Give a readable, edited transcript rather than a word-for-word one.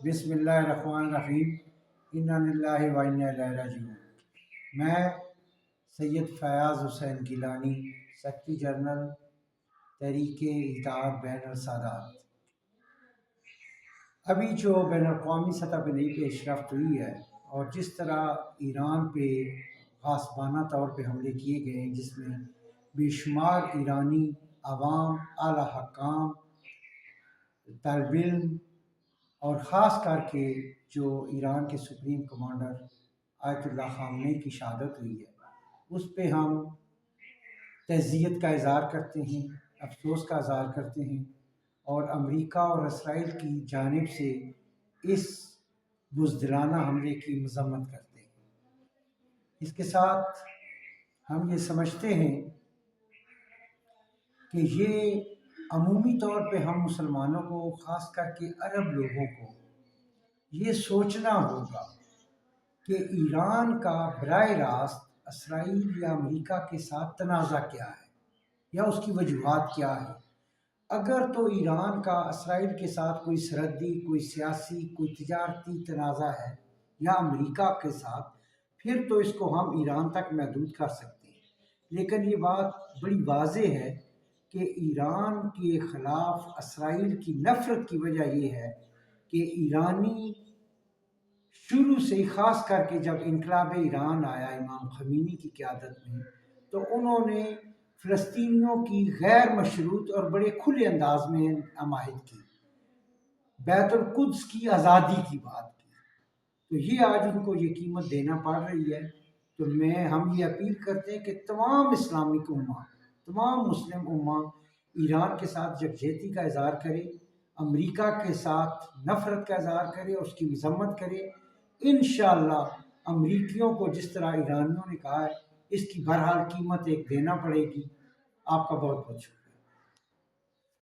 بسم اللہ الرحمن الرحیم انا للہ و انا الیہ راجعون۔ میں سید فیاض حسین گیلانی، سیکرٹری جنرل تحریک اتحاد بین السادات۔ ابھی جو بین الاقوامی سطح پہ نئی پیش رفت ہوئی ہے اور جس طرح ایران پہ غاصبانہ طور پہ حملے کیے گئے ہیں، جس میں بے شمار ایرانی عوام، اعلیٰ حکام، طالب علم اور خاص کر کے جو ایران کے سپریم کمانڈر آیت اللہ خامنئی کی شہادت ہوئی ہے، اس پہ ہم تعزیت کا اظہار کرتے ہیں، افسوس کا اظہار کرتے ہیں اور امریکہ اور اسرائیل کی جانب سے اس بزدلانہ حملے کی مذمت کرتے ہیں۔ اس کے ساتھ ہم یہ سمجھتے ہیں کہ یہ عمومی طور پہ ہم مسلمانوں کو، خاص کر کے عرب لوگوں کو یہ سوچنا ہوگا کہ ایران کا براہ راست اسرائیل یا امریکہ کے ساتھ تنازع کیا ہے یا اس کی وجوہات کیا ہے۔ اگر تو ایران کا اسرائیل کے ساتھ کوئی سرحدی، کوئی سیاسی، کوئی تجارتی تنازع ہے یا امریکہ کے ساتھ، پھر تو اس کو ہم ایران تک محدود کر سکتے ہیں۔ لیکن یہ بات بڑی واضح ہے کہ ایران کے خلاف اسرائیل کی نفرت کی وجہ یہ ہے کہ ایرانی شروع سے ہی، خاص کر کے جب انقلاب ایران آیا امام خمینی کی قیادت میں، تو انہوں نے فلسطینیوں کی غیر مشروط اور بڑے کھلے انداز میں حمایت کی، بیت القدس کی آزادی کی بات کی۔ تو یہ آج ان کو یہ قیمت دینا پڑ رہی ہے۔ تو ہم یہ اپیل کرتے ہیں کہ تمام اسلامک امہ، تمام مسلم امہ ایران کے ساتھ یکجہتی کا اظہار کرے، امریکہ کے ساتھ نفرت کا اظہار کرے اور اس کی مذمت کرے۔ انشاءاللہ امریکیوں کو جس طرح ایرانیوں نے کہا ہے، اس کی بہرحال قیمت ایک دینا پڑے گی۔ آپ کا بہت بہت شکریہ۔